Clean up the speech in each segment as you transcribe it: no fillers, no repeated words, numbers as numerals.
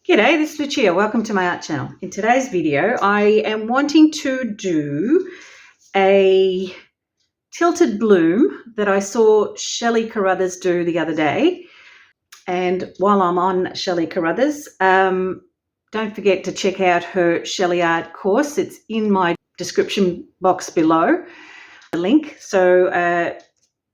G'day, this is Lucia. Welcome to my art channel. In today's video, I am wanting to do a tilted bloom that I saw Shelee Curuthers do the other day. And while I'm on Shelee Curuthers, don't forget to check out her Sheleeart course. It's in my description box below, the link. So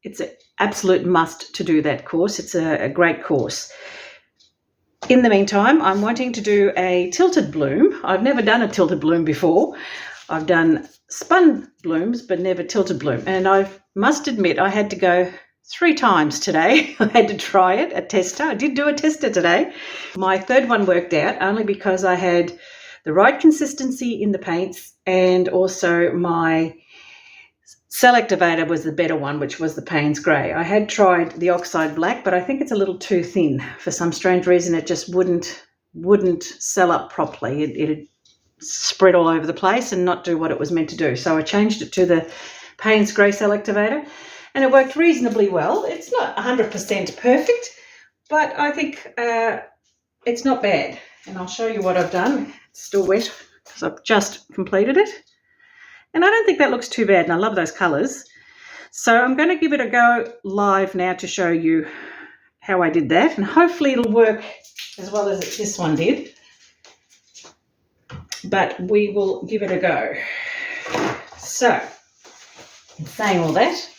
it's an absolute must to do that course. It's a great course. In the meantime, I'm wanting to do a tilted bloom. I've never done a tilted bloom before. I've done spun blooms, but never tilted bloom. And I must admit, I had to go 3 times today. I had to try it, a tester. I did do a tester today. My third one worked out only because I had the right consistency in the paints, and also my cell activator was the better one, which was the Paynes grey. I had tried the oxide black, but I think it's a little too thin. For some strange reason, it just wouldn't sell up properly. It'd spread all over the place and not do what it was meant to do. So I changed it to the Paynes grey cell activator, and it worked reasonably well. It's not 100% perfect, but I think it's not bad. And I'll show you what I've done. It's still wet because I've just completed it. And I don't think that looks too bad, and I love those colours. So I'm going to give it a go live now to show you how I did that, and hopefully it'll work as well as this one did. But we will give it a go. So, in saying all that,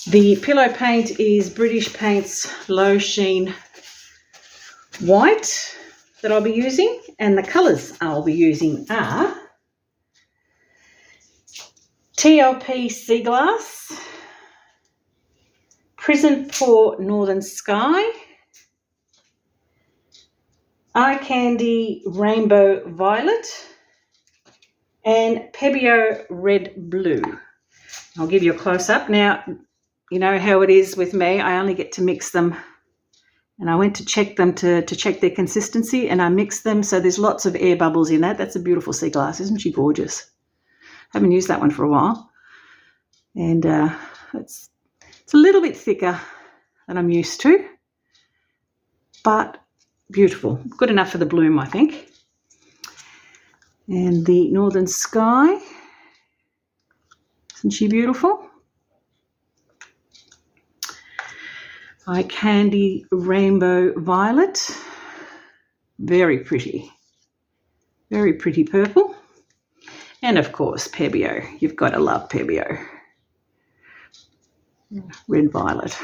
the pillow paint is British Paints Low Sheen White that I'll be using, and the colours I'll be using are TLP Sea Glass, Prizm for Northern Sky, Eye Candy Rainbow Violet, and Pebeo Red Blue. I'll give you a close-up. Now, you know how it is with me. I only get to mix them, and I went to check them to check their consistency, and I mixed them, so there's lots of air bubbles in that. That's a beautiful sea glass. Isn't she gorgeous? Haven't used that one for a while, and it's a little bit thicker than I'm used to, but beautiful, good enough for the bloom, I think. And the Northern Sky, isn't she beautiful? Eye Candy Rainbow Violet, very pretty purple. And of course, Pebeo. You've got to love Pebeo. Red violet.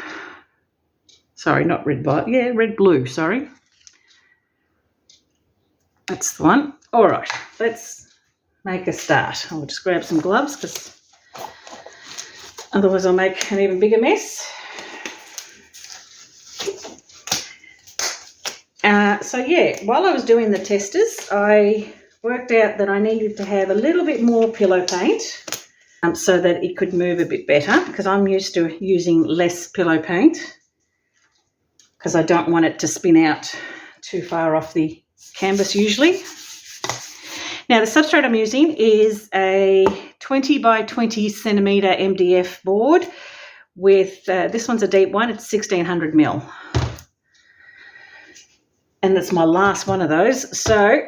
Sorry, not red violet. Yeah, red blue, sorry. That's the one. All right, let's make a start. I'll just grab some gloves because otherwise I'll make an even bigger mess. So yeah, while I was doing the testers, I worked out that I needed to have a little bit more pillow paint so that it could move a bit better, because I'm used to using less pillow paint because I don't want it to spin out too far off the canvas usually. Now the substrate I'm using is a 20 by 20 centimetre MDF board with, this one's a deep one, it's 1600 mil. And that's my last one of those. So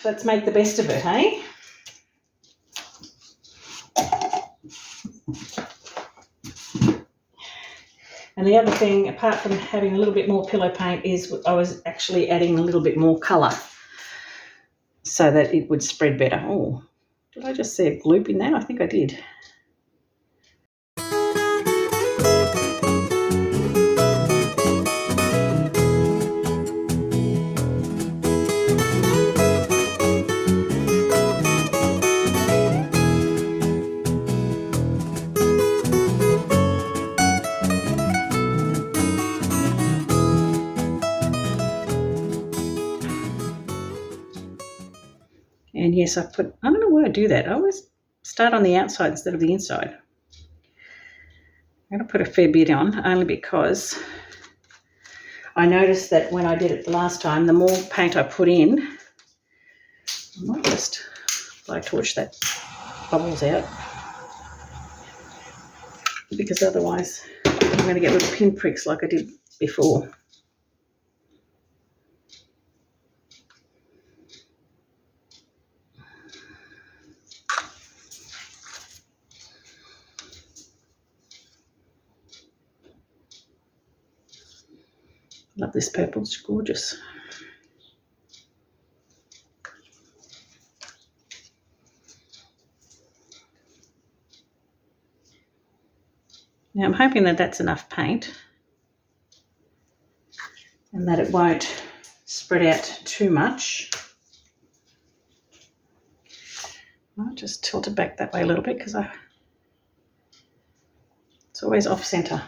let's make the best of it, hey? And the other thing, apart from having a little bit more pillow paint, is I was actually adding a little bit more colour so that it would spread better. Oh, did I just see a gloop in that? I think I did. And yes, I don't know why I do that. I always start on the outside instead of the inside. I'm going to put a fair bit on, only because I noticed that when I did it the last time, the more paint I put in, I might just blowtorch that bubbles out, because otherwise I'm going to get little pinpricks like I did before. Love this purple, it's gorgeous. Now I'm hoping that that's enough paint and that it won't spread out too much. I'll just tilt it back that way a little bit because it's always off center.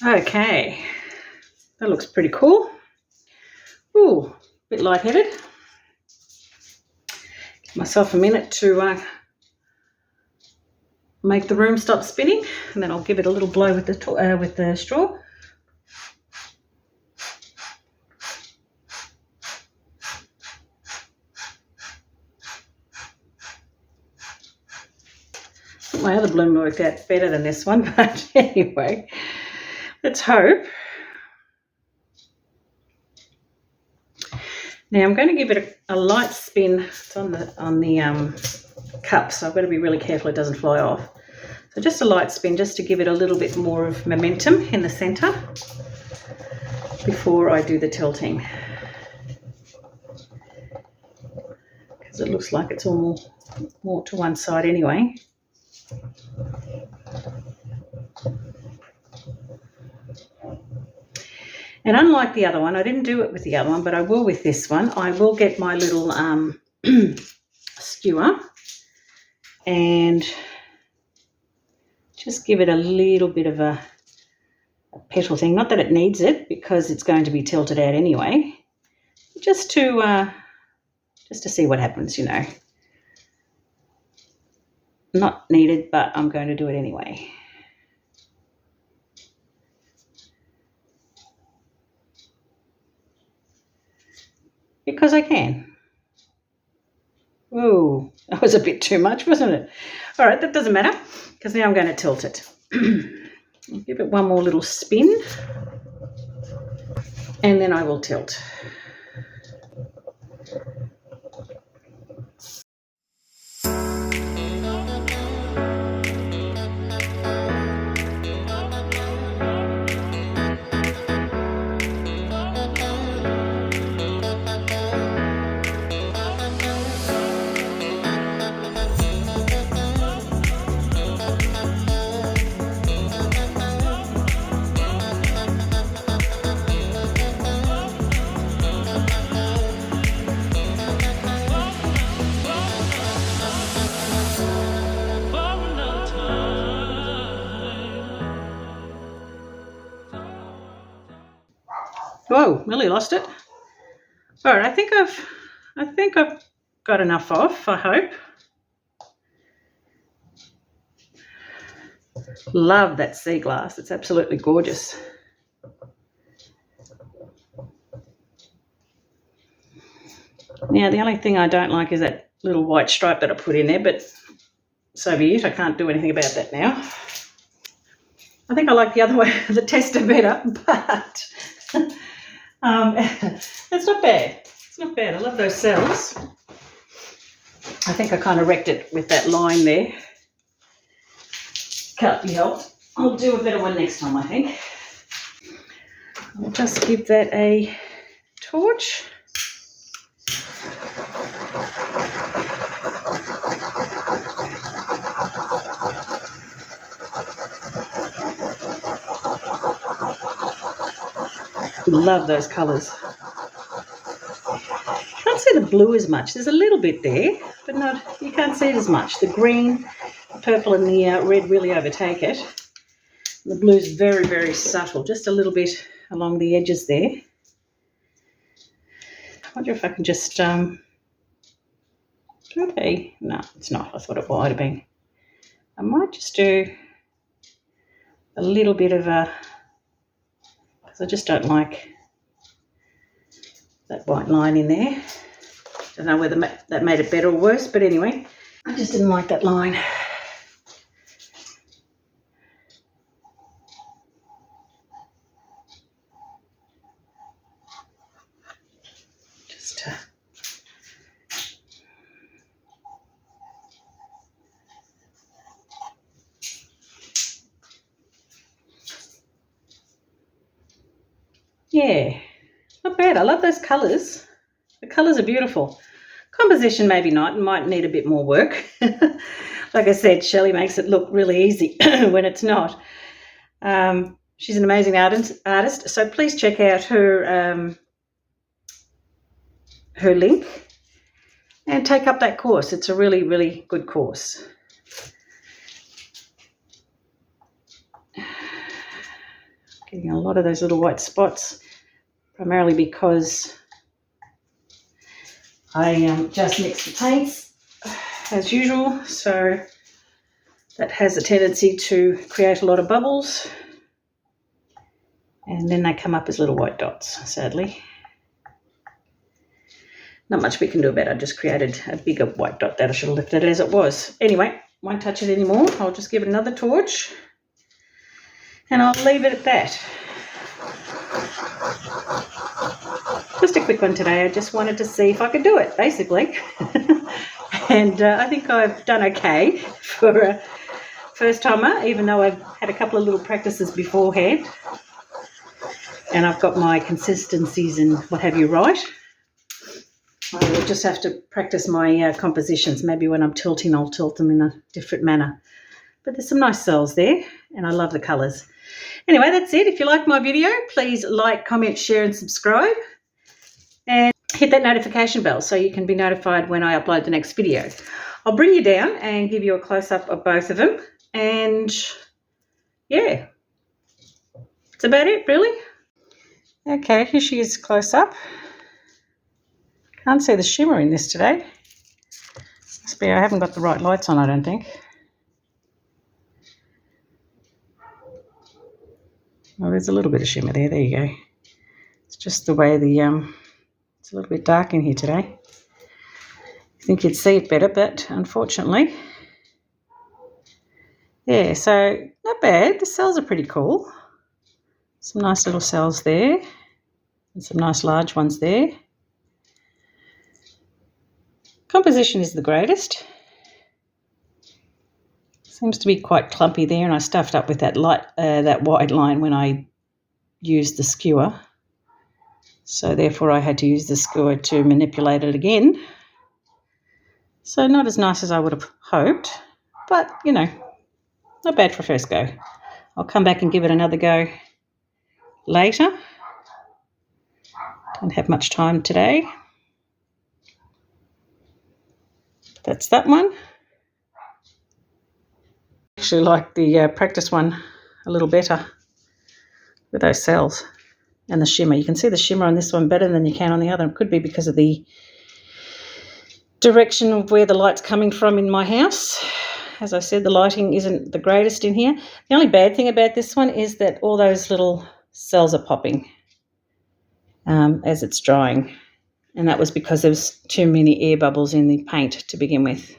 Okay, that looks pretty cool. Ooh, a bit lightheaded. Give myself a minute to make the room stop spinning, and then I'll give it a little blow with the straw. My other bloom worked out better than this one, but anyway, let's hope. Now I'm going to give it a light spin. It's on the cup, so I've got to be really careful it doesn't fly off. So just a light spin, just to give it a little bit more of momentum in the centre before I do the tilting, because it looks like it's all more to one side anyway. And unlike the other one, I didn't do it with the other one, but I will with this one. I will get my little skewer and just give it a little bit of a petal thing. Not that it needs it, because it's going to be tilted out anyway. Just to see what happens, you know. Not needed, but I'm going to do it anyway. Because I can. Ooh, that was a bit too much, wasn't it? All right, that doesn't matter, because now I'm going to tilt it. I'll give it one more little spin, and then I will tilt. Whoa, nearly lost it. All right, I think I've got enough off, I hope. Love that sea glass. It's absolutely gorgeous. Now, the only thing I don't like is that little white stripe that I put in there, but so be it. I can't do anything about that now. I think I like the other way, the tester better, but it's not bad. It's not bad. I love those cells. I think I kind of wrecked it with that line there. Can't be helped. I'll do a better one next time, I think. I'll just give that a torch. Love those colours. Can't see the blue as much. There's a little bit there, but not. You can't see it as much. The green, the purple and the red really overtake it. The blue's very, very subtle, just a little bit along the edges there. I wonder if I can just, could be? No, it's not. I thought it might have been. I might just do a little bit of a because I just don't like that white line in there. Don't know whether that made it better or worse, but anyway, I just didn't like that line. Just yeah, not bad. I love those colours. The colours are beautiful. Composition maybe not, might need a bit more work. Like I said, Shelee makes it look really easy when it's not. She's an amazing artist, so please check out her her link and take up that course. It's a really, really good course. Getting a lot of those little white spots, primarily because I just mix the paints as usual, so that has a tendency to create a lot of bubbles, and then they come up as little white dots, sadly. Not much we can do about it. I just created a bigger white dot that I should have left it as it was. Anyway, won't touch it anymore. I'll just give it another torch and I'll leave it at that. Just a quick one today. I just wanted to see if I could do it, basically. And I think I've done okay for a first timer, even though I've had a couple of little practices beforehand. And I've got my consistencies and what have you right. I will just have to practice my compositions. Maybe when I'm tilting, I'll tilt them in a different manner. But there's some nice cells there, and I love the colours. Anyway, that's it. If you like my video, please like, comment, share and subscribe. And hit that notification bell so you can be notified when I upload the next video. I'll bring you down and give you a close-up of both of them. And, yeah, that's about it, really. Okay, here she is close-up. Can't see the shimmer in this today. Must be I haven't got the right lights on, I don't think. Well, there's a little bit of shimmer there. There you go. It's just the way the it's a little bit dark in here today. I think you'd see it better, but unfortunately, yeah. So not bad. The cells are pretty cool. Some nice little cells there, and some nice large ones there. Composition is the greatest. Seems to be quite clumpy there, and I stuffed up with that that white line when I used the skewer. So therefore I had to use the skewer to manipulate it again. So not as nice as I would have hoped, but, you know, not bad for a first go. I'll come back and give it another go later. Don't have much time today. That's that one. Actually like the practice one a little better with those cells and the shimmer. You can see the shimmer on this one better than you can on the other. It could be because of the direction of where the light's coming from in my house. As I said, the lighting isn't the greatest in here. The only bad thing about this one is that all those little cells are popping as it's drying. And that was because there was too many air bubbles in the paint to begin with.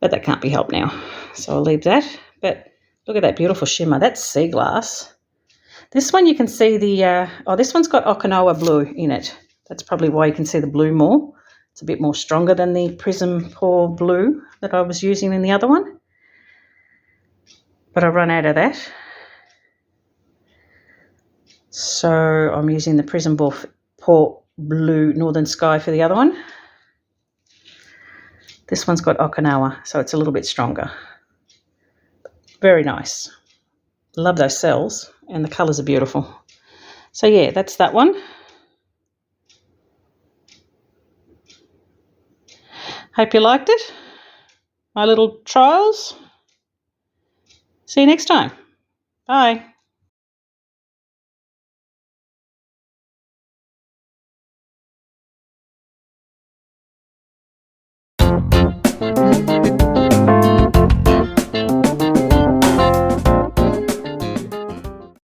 But that can't be helped now, so I'll leave that. But look at that beautiful shimmer. That's sea glass. This one you can see the, this one's got Okinawa blue in it. That's probably why you can see the blue more. It's a bit more stronger than the Prizm Pour blue that I was using in the other one. But I run out of that. So I'm using the Prizm Pour blue Northern Sky for the other one. This one's got Okinawa, so it's a little bit stronger. Very nice. Love those cells, and the colours are beautiful. So yeah, that's that one. Hope you liked it. My little trials. See you next time. Bye.